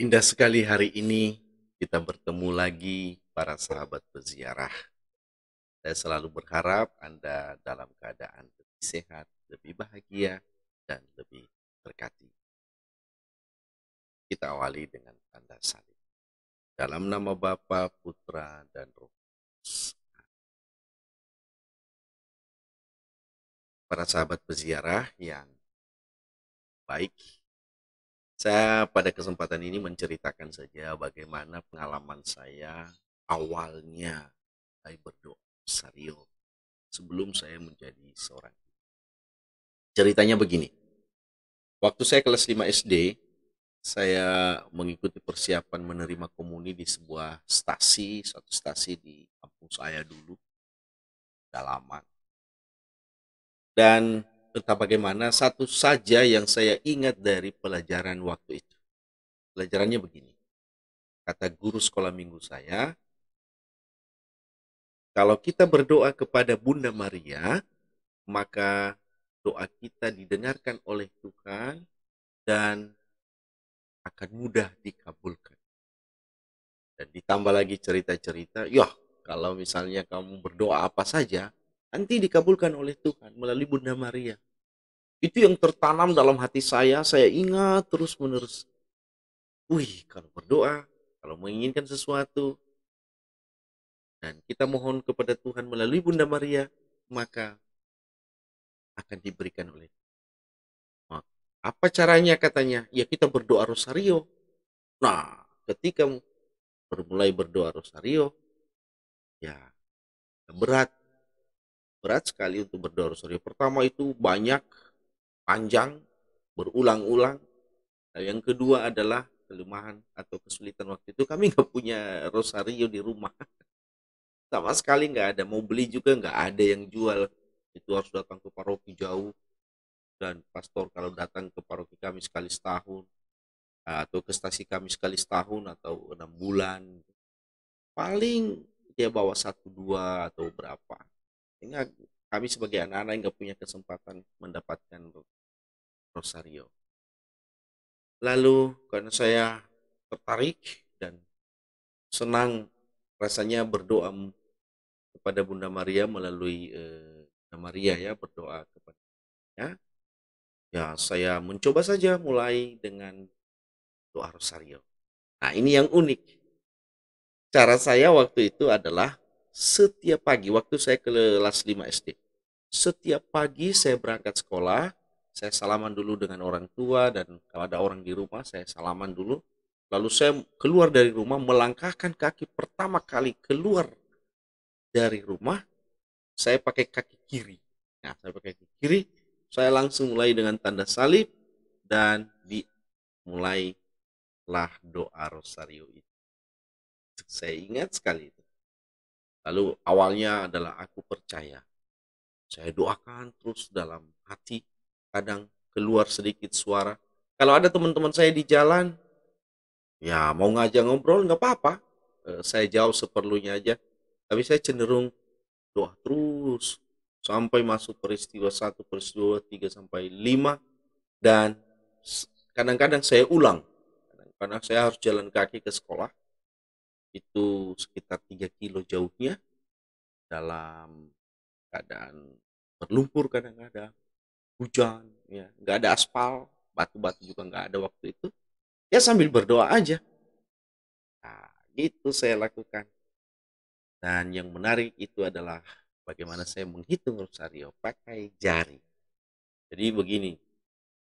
Indah sekali hari ini kita bertemu lagi para sahabat berziarah. Saya selalu berharap Anda dalam keadaan lebih sehat, lebih bahagia, dan lebih berkati. Kita awali dengan tanda salib. Dalam nama Bapa, Putra, dan Roh Kudus. Para sahabat berziarah yang baik, saya pada kesempatan ini menceritakan saja bagaimana pengalaman saya awalnya saya berdoa serius sebelum saya menjadi seorang. Ceritanya begini, waktu saya kelas 5 SD, saya mengikuti persiapan menerima komuni di sebuah stasi, suatu stasi di kampung saya dulu, Dalaman. Dan entah bagaimana, satu saja yang saya ingat dari pelajaran waktu itu. Pelajarannya begini, kata guru sekolah minggu saya, kalau kita berdoa kepada Bunda Maria, maka doa kita didengarkan oleh Tuhan dan akan mudah dikabulkan. Dan ditambah lagi cerita-cerita, ya kalau misalnya kamu berdoa apa saja, nanti dikabulkan oleh Tuhan melalui Bunda Maria. Itu yang tertanam dalam hati saya ingat terus-menerus. Wih, kalau berdoa, kalau menginginkan sesuatu, dan kita mohon kepada Tuhan melalui Bunda Maria, maka akan diberikan oleh Tuhan. Apa caranya katanya? Ya kita berdoa rosario. Nah, ketika mulai berdoa rosario, ya berat berat sekali untuk berdoa rosario. Pertama itu banyak, panjang, berulang-ulang. Nah, yang kedua adalah kelemahan atau kesulitan waktu itu kami nggak punya rosario di rumah. Sama sekali nggak ada. Mau beli juga nggak ada yang jual. Itu harus datang ke paroki jauh. Dan pastor kalau datang ke paroki kami sekali setahun. Atau ke stasi kami sekali setahun atau 6 bulan. Paling dia bawa satu dua atau berapa. Sehingga kami sebagai anak-anak yang nggak punya kesempatan mendapatkan rosario. Lalu karena saya tertarik dan senang rasanya berdoa kepada Bunda Maria melalui Bunda Maria ya, berdoa kepadanya. Ya saya mencoba saja mulai dengan doa rosario. Nah ini yang unik. Cara saya waktu itu adalah setiap pagi waktu saya kelas 5 SD. Setiap pagi saya berangkat sekolah, saya salaman dulu dengan orang tua dan kalau ada orang di rumah saya salaman dulu. Lalu saya keluar dari rumah, melangkahkan kaki pertama kali keluar dari rumah, saya pakai kaki kiri. Nah, saya pakai kaki kiri, saya langsung mulai dengan tanda salib dan dimulailah doa rosario itu. Saya ingat sekali itu. Lalu awalnya adalah aku percaya. Saya doakan terus dalam hati, kadang keluar sedikit suara. Kalau ada teman-teman saya di jalan, ya mau ngajak ngobrol nggak apa-apa. Saya jauh seperlunya aja. Tapi saya cenderung doa terus sampai masuk peristiwa satu, peristiwa 3 sampai 5 dan kadang-kadang saya ulang. Karena saya harus jalan kaki ke sekolah. Itu sekitar 3 kilo jauhnya dalam keadaan berlumpur kadang-kadang, hujan, ya nggak ada aspal, batu-batu juga nggak ada waktu itu. Ya sambil berdoa aja. Nah, itu saya lakukan. Dan yang menarik itu adalah bagaimana saya menghitung rosario pakai jari. Jadi begini,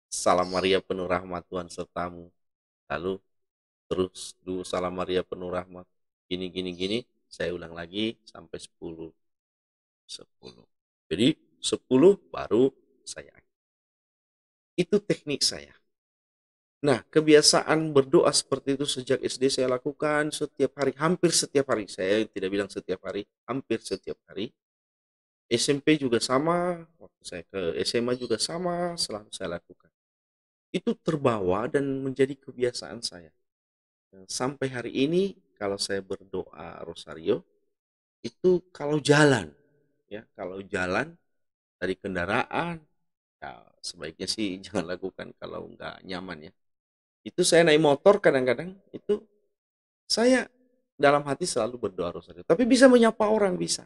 Salam Maria penuh rahmat Tuhan sertamu. Lalu terus dulu Salam Maria penuh rahmat. Gini gini gini, saya ulang lagi sampai 10. 10. Jadi 10 baru saya. Itu teknik saya. Nah, kebiasaan berdoa seperti itu sejak SD saya lakukan setiap hari, hampir setiap hari. Saya tidak bilang setiap hari, hampir setiap hari. SMP juga sama, waktu saya ke SMA juga sama, selalu saya lakukan. Itu terbawa dan menjadi kebiasaan saya. Sampai hari ini kalau saya berdoa rosario itu kalau jalan ya, kalau jalan dari kendaraan ya sebaiknya sih jangan lakukan kalau nggak nyaman ya. Itu saya naik motor kadang-kadang, itu saya dalam hati selalu berdoa rosario. Tapi bisa menyapa orang, bisa.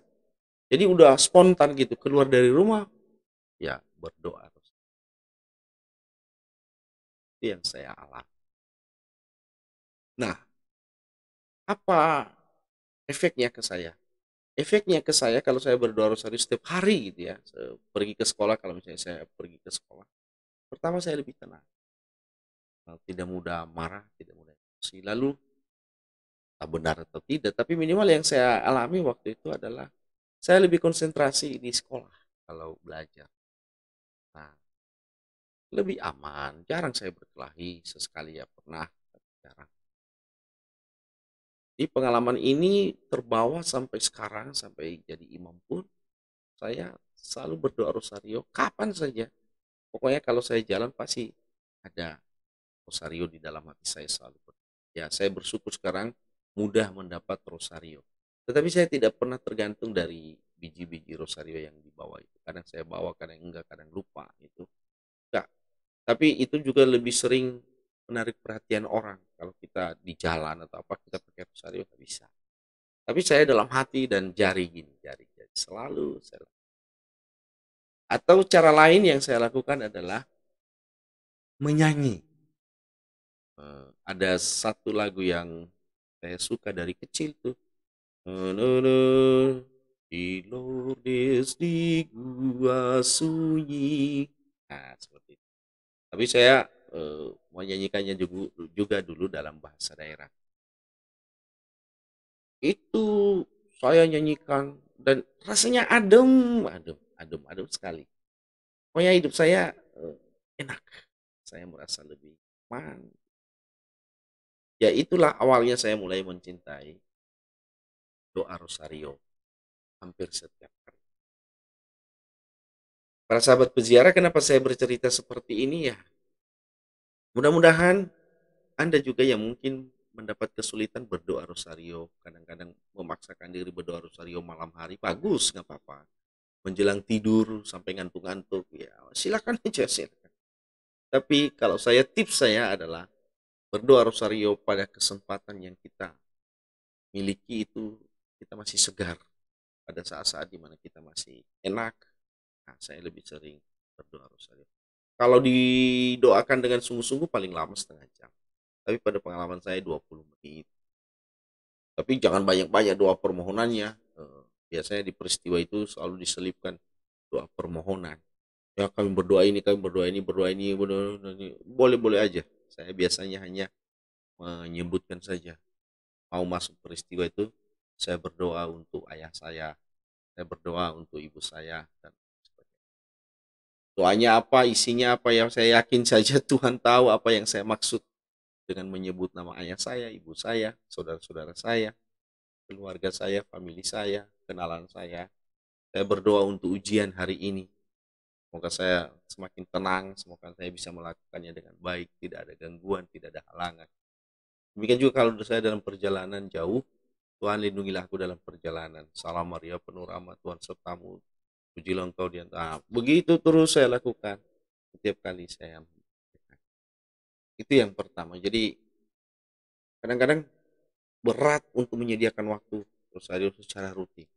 Jadi udah spontan gitu, keluar dari rumah, ya berdoa rosario. Itu yang saya alami. Nah, apa efeknya ke saya? Efeknya ke saya kalau saya berdoa rosario setiap hari gitu ya, pergi ke sekolah, kalau misalnya saya pergi ke sekolah, pertama saya lebih tenang, tidak mudah marah, tidak mudah emosi. Lalu, tak benar atau tidak, tapi minimal yang saya alami waktu itu adalah saya lebih konsentrasi di sekolah kalau belajar. Nah, lebih aman, jarang saya berkelahi, sesekali ya pernah, tapi jarang. Di pengalaman ini terbawa sampai sekarang, sampai jadi imam pun, saya selalu berdoa rosario kapan saja. Pokoknya kalau saya jalan pasti ada rosario di dalam hati saya selalu. Ya, saya bersyukur sekarang mudah mendapat rosario. Tetapi saya tidak pernah tergantung dari biji-biji rosario yang dibawa itu. Kadang saya bawa, kadang enggak, kadang lupa itu. Enggak. Tapi itu juga lebih sering menarik perhatian orang. Kalau kita di jalan atau apa, kita pakai rosario nggak bisa. Tapi saya dalam hati dan jari gini, jari selalu saya. Atau cara lain yang saya lakukan adalah menyanyi. Ada satu lagu yang saya suka dari kecil tuh. Di Lourdes di gua sunyi. Nah, seperti itu. Tapi saya menyanyikannya juga dulu dalam bahasa daerah. Itu saya nyanyikan dan rasanya adem sekali. Pokoknya hidup saya enak. Saya merasa lebih aman. Ya itulah awalnya saya mulai mencintai doa rosario hampir setiap hari. Para sahabat peziarah, kenapa saya bercerita seperti ini ya? Mudah-mudahan Anda juga yang mungkin mendapat kesulitan berdoa rosario, kadang-kadang memaksakan diri berdoa rosario malam hari, bagus, nggak apa-apa. Menjelang tidur sampai ngantuk-ngantuk, ya silakan aja, silakan. Tapi kalau tips saya adalah berdoa rosario pada kesempatan yang kita miliki itu, kita masih segar. Pada saat-saat dimana kita masih enak, nah saya lebih sering berdoa rosario. Kalau didoakan dengan sungguh-sungguh paling lama setengah jam. Tapi pada pengalaman saya 20 menit. Tapi jangan banyak-banyak doa permohonannya. Biasanya di peristiwa itu selalu diselipkan doa permohonan. Ya kami berdoa ini, kami berdoa ini, berdoa ini, berdoa ini. Boleh-boleh aja. Saya biasanya hanya menyebutkan saja. Mau masuk peristiwa itu, saya berdoa untuk ayah saya berdoa untuk ibu saya, dan sebagainya. Doanya apa, isinya apa, yang saya yakin saja Tuhan tahu apa yang saya maksud dengan menyebut nama ayah saya, ibu saya, saudara-saudara saya, keluarga saya, famili saya, kenalan saya. Saya berdoa untuk ujian hari ini. Semoga saya semakin tenang, semoga saya bisa melakukannya dengan baik, tidak ada gangguan, tidak ada halangan. Demikian juga kalau saya dalam perjalanan jauh, Tuhan lindungilah aku dalam perjalanan. Salam Maria penuh rahmat, Tuhan sertamu. Pujilah engkau di antara. Begitu terus saya lakukan setiap kali saya. Itu yang pertama. Jadi kadang-kadang berat untuk menyediakan waktu rosario secara rutin.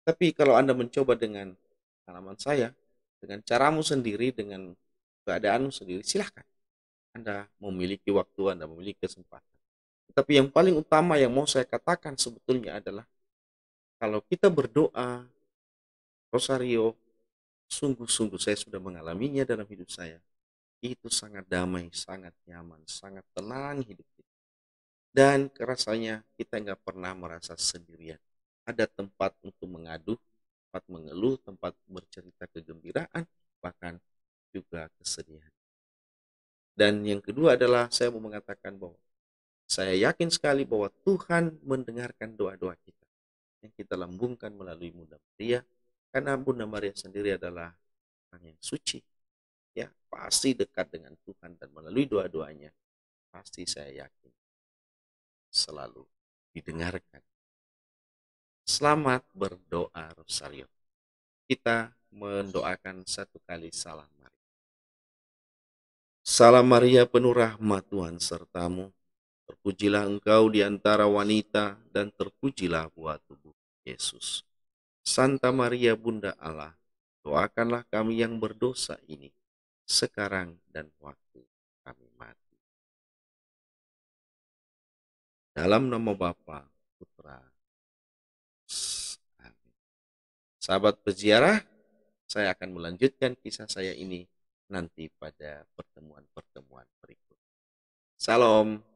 Tapi kalau Anda mencoba dengan pengalaman saya, dengan caramu sendiri, dengan keadaanmu sendiri, silahkan. Anda memiliki waktu, Anda memiliki kesempatan. Tapi yang paling utama yang mau saya katakan sebetulnya adalah kalau kita berdoa rosario, sungguh-sungguh saya sudah mengalaminya dalam hidup saya. Itu sangat damai, sangat nyaman, sangat tenang hidup kita. Dan rasanya kita nggak pernah merasa sendirian. Ada tempat untuk mengadu, tempat mengeluh, tempat bercerita kegembiraan, bahkan juga kesedihan. Dan yang kedua adalah saya mau mengatakan bahwa saya yakin sekali bahwa Tuhan mendengarkan doa-doa kita yang kita lambungkan melalui Bunda Maria, karena Bunda Maria sendiri adalah orang yang suci, ya pasti dekat dengan Tuhan, dan melalui doa-doanya pasti saya yakin selalu didengarkan. Selamat berdoa rosario. Kita mendoakan satu kali salam Maria. Salam Maria penuh rahmat Tuhan sertamu. Terpujilah engkau di antara wanita dan terpujilah buah tubuh Yesus. Santa Maria Bunda Allah, doakanlah kami yang berdosa ini, sekarang dan waktu kami mati. Dalam nama Bapa, Putra, Amin. Sahabat peziarah, saya akan melanjutkan kisah saya ini nanti pada pertemuan-pertemuan berikut. Salam.